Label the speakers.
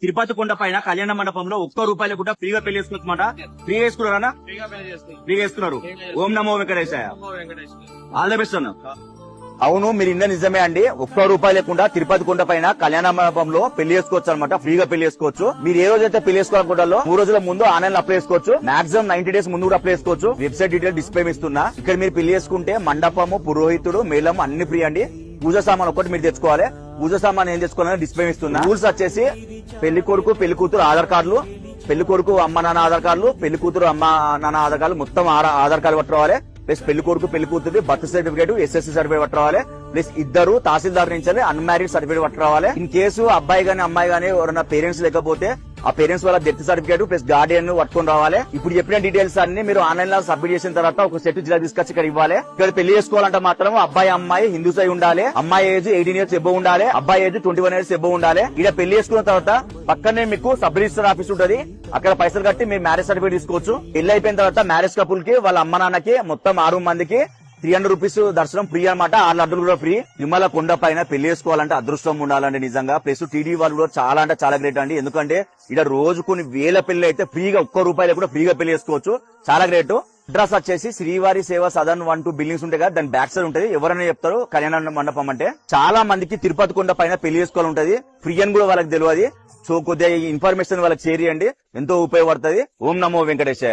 Speaker 1: తిరుపతి కొండ పైన కళ్యాణ మండపంలో ₹1 కూడా ఫ్రీగా పెళ్లి చేసుకోవచ్చమాట. ఫ్రీగా వేసుకున్నారా? ఫ్రీగా వేసుకున్నారు. ఓం నమో వెంకటేశాయ. ఆల్ ద బెస్ట్ అన్న. అవును, మీరు ఇన్న నిజమే అండి. ₹1 లేకుండా తిరుపతి కొండ పైన కళ్యాణ మండపంలో పెళ్లి చేసుకోవచ్చు అనమాట. ఫ్రీగా పెళ్లి చేసుకోవచ్చు. మీరు ఏ రోజైతే పెళ్లి చేసుకోవాలనుకుంటారో 3 రోజుల ముందు ఆన్లైన్ అప్లై చేసుకోవచ్చు. మాక్సిమం 90 డేస్ ముందు కూడా అప్లై చేసుకోవచ్చు. వెబ్సైట్ డీటెయిల్ డిస్ప్లే ఇస్తున్నా. ఇక్కడ మీరు పెళ్లి చేసుకుంటే మండపము, పురోహితుడు, మేళం అన్ని ఫ్రీ అండి. పూజ సామాన్ ఒకటి మీరు తెచ్చుకోవాలి. పూజ సామాన్ ఏం తెచ్చుకోవాలని డిస్ప్లే ఇస్తున్నా. రూల్స్ వచ్చేసి పెళ్లి కొడుకు పెళ్లి కూతురు ఆధార్ కార్డులు, పెళ్లి కొడుకు అమ్మ నాన్న ఆధార్ కార్డులు, పెళ్లి కూతురు అమ్మ నాన్న ఆధార్ కార్డులు, మొత్తం ఆధార్ కార్డు పట్టుకోవాలి. ప్లస్ పెళ్లి కొడుకు పెళ్లి కూతురు బర్త్ సర్టిఫికేట్, SSC సర్టిఫికేట్ పట్టుకోవాలి. ప్లస్ ఇద్దరు తహసీల్దార్ నుంచి అన్మ్యారీడ్ సర్టిఫికేట్ పట్టుకోవాలి. ఇన్ కేసు అబ్బాయి గానీ అమ్మాయి గానీ ఎవరైనా పేరెంట్స్ లేకపోతే ఆ పేరెంట్స్ వాళ్ళ డెత్ సర్టిఫికేట్ ప్లస్ గార్డియన్ పట్టుకొని రావాలి. ఇప్పుడు చెప్పిన డీటెయిల్స్ అన్ని మీరు ఆన్లైన్ లో సబ్మిట్ చేసిన తర్వాత ఒక సెట్ జిల్లా తీసుకొచ్చి ఇక్కడ ఇవ్వాలి. ఇక్కడ పెళ్లి చేసుకోవాలంటే మాత్రం అబ్బాయి అమ్మాయి హిందూస్ అయి ఉండాలి. అమ్మాయి ఏజ్ 18 years ఎబో ఉండాలి. అబ్బాయి ఏజ్ 21 years ఎబో ఉండాలి. ఇక్కడ పెళ్లి చేసుకున్న తర్వాత పక్కనే మీకు సబ్ రిజిస్టర్ ఆఫీస్ ఉంటది. అక్కడ పైసలు కట్టి మీరు మ్యారేజ్ సర్టిఫికేట్ తీసుకోవచ్చు. పెళ్లి అయిపోయిన తర్వాత మ్యారేజ్ కపుల్ కి వాళ్ళ అమ్మ నాన్నకి మొత్తం 6 మందికి ₹300 దర్శనం ఫ్రీ అనమాట. 6 లడ్డులు కూడా ఫ్రీ. తిరుమల కొండ పైన పెళ్లి చేసుకోవాలంటే అదృష్టం ఉండాలండి నిజంగా. ప్లస్ టీడీ వాళ్ళు కూడా చాలా అంటే చాలా గ్రేట్ అండి. ఎందుకంటే ఇక్కడ రోజు కొన్ని వేల పెళ్లి అయితే ఫ్రీగా ₹1 కూడా ఫ్రీగా పెళ్లి చేసుకోవచ్చు. చాలా గ్రేట్. అడ్రస్ వచ్చేసి శ్రీవారి సేవ సదన్ 1, 2 బిల్డింగ్స్ ఉంటాయి కదా, దాని బ్యాక్ సైడ్ ఉంటది. ఎవరైనా చెప్తారు కళ్యాణ మండపం అంటే. చాలా మందికి తిరుపతి కొండ పైన పెళ్లి చేసుకోవాలి ఉంటది. ఫ్రీ అని కూడా వాళ్ళకి తెలియదు. సో కొద్దిగా ఇన్ఫర్మేషన్ వాళ్ళకి షేర్ చేయండి, ఎంతో ఉపయోగపడుతుంది. ఓం నమో వెంకటేశాయ.